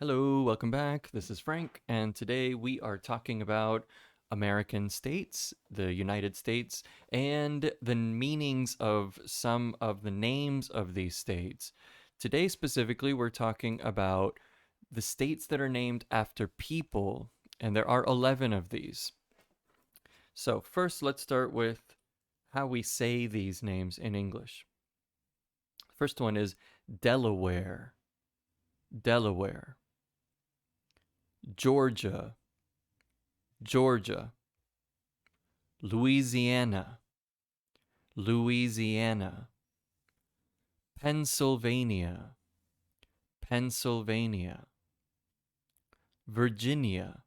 Hello, welcome back. This is Frank, and today we are talking about American states, the United States, and the meanings of some of the names of these states. Today, specifically, we're talking about the states that are named after people, and there are 11 of these. So, first, let's start with how we say these names in English. First one is Delaware, Delaware. Georgia, Georgia. Louisiana, Louisiana. Pennsylvania, Pennsylvania. Virginia,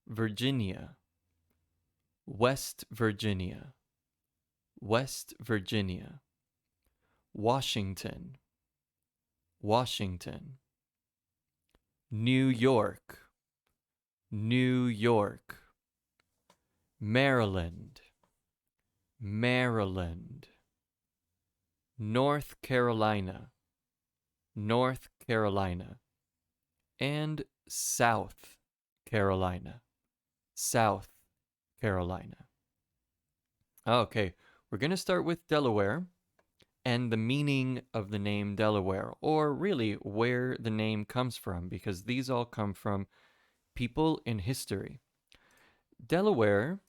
Virginia. West Virginia, West Virginia. Washington, Washington. New York, New York. Maryland, Maryland. North Carolina, North Carolina. And South Carolina, South Carolina. Okay, we're going to start with Delaware and the meaning of the name Delaware, or really where the name comes from, because these all come from people in history. Delaware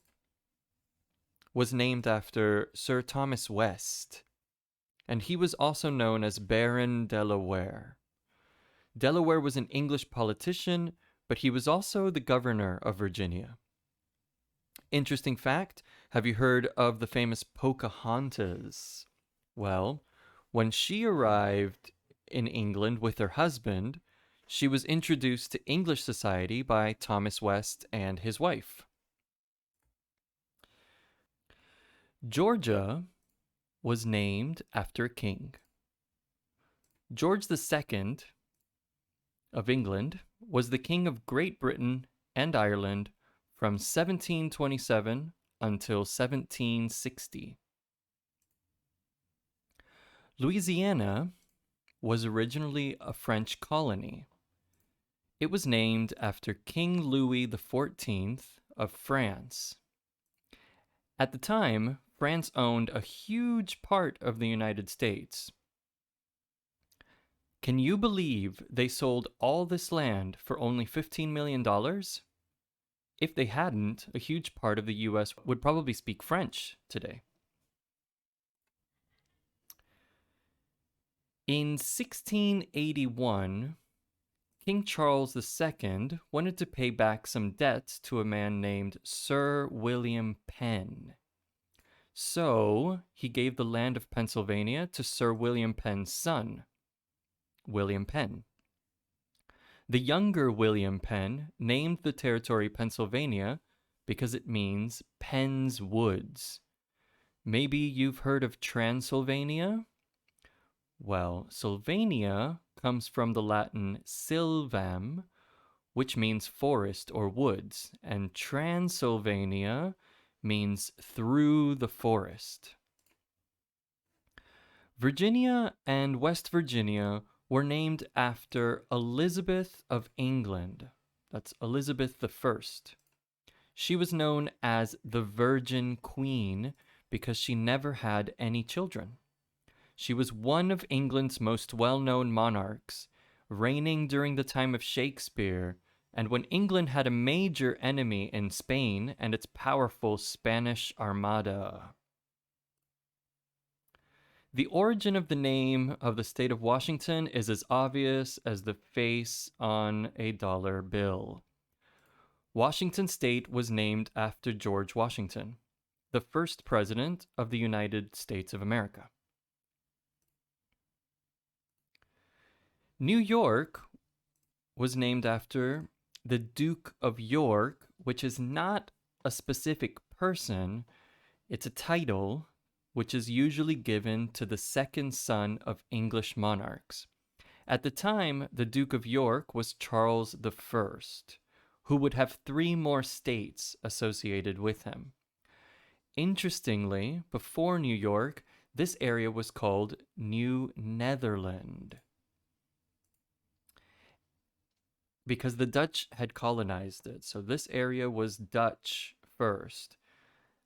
was named after Sir Thomas West, and he was also known as Baron Delaware. Delaware was an English politician, but he was also the governor of Virginia. Interesting fact, have you heard of the famous Pocahontas? Well, when she arrived in England with her husband, she was introduced to English society by Thomas West and his wife. Georgia was named after a king. George II of England was the king of Great Britain and Ireland from 1727 until 1760. Louisiana was originally a French colony. It was named after King Louis XIV of France. At the time, France owned a huge part of the United States. Can you believe they sold all this land for only $15 million? If they hadn't, a huge part of the US would probably speak French today. In 1681, King Charles II wanted to pay back some debts to a man named Sir William Penn. So he gave the land of Pennsylvania to Sir William Penn's son, William Penn. The younger William Penn named the territory Pennsylvania because it means Penn's Woods. Maybe you've heard of Transylvania? Well, Sylvania comes from the Latin sylvam, which means forest or woods, and Transylvania means through the forest. Virginia and West Virginia were named after Elizabeth of England. That's Elizabeth I. She was known as the Virgin Queen because she never had any children. She was one of England's most well-known monarchs, reigning during the time of Shakespeare, and when England had a major enemy in Spain and its powerful Spanish Armada. The origin of the name of the state of Washington is as obvious as the face on a dollar bill. Washington State was named after George Washington, the first president of the United States of America. New York was named after the Duke of York, which is not a specific person, it's a title which is usually given to the second son of English monarchs. At the time, the Duke of York was Charles I, who would have 3 more states associated with him. Interestingly, before New York, this area was called New Netherland. because the Dutch had colonized it. So this area was Dutch first.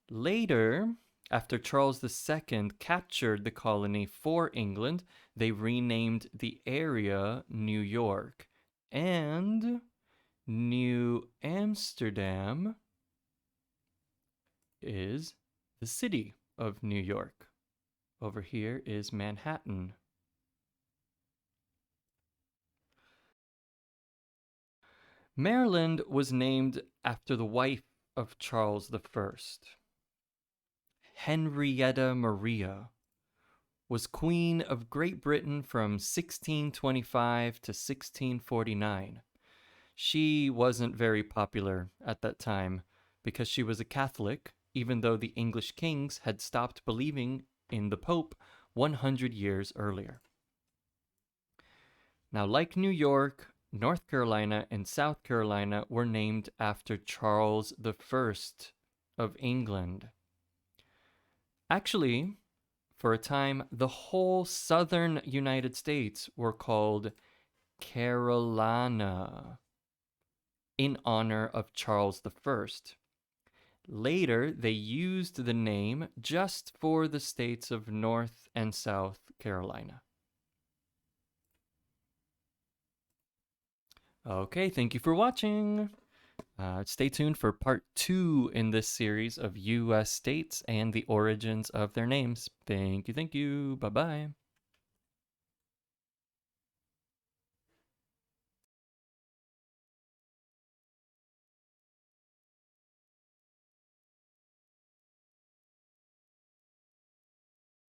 Later, after Charles II captured the colony for England, they renamed the area New York. And New Amsterdam is the city of New York. Over here is Manhattan. Maryland was named after the wife of Charles I. Henrietta Maria was Queen of Great Britain from 1625 to 1649. She wasn't very popular at that time because she was a Catholic, even though the English kings had stopped believing in the Pope 100 years earlier. Now, like New York, North Carolina and South Carolina were named after Charles I of England. Actually, for a time, the whole southern United States were called Carolina in honor of Charles I. Later, they used the name just for the states of North and South Carolina. Okay, thank you for watching. Stay tuned for part 2 in this series of U.S. states and the origins of their names. Thank you. Bye-bye.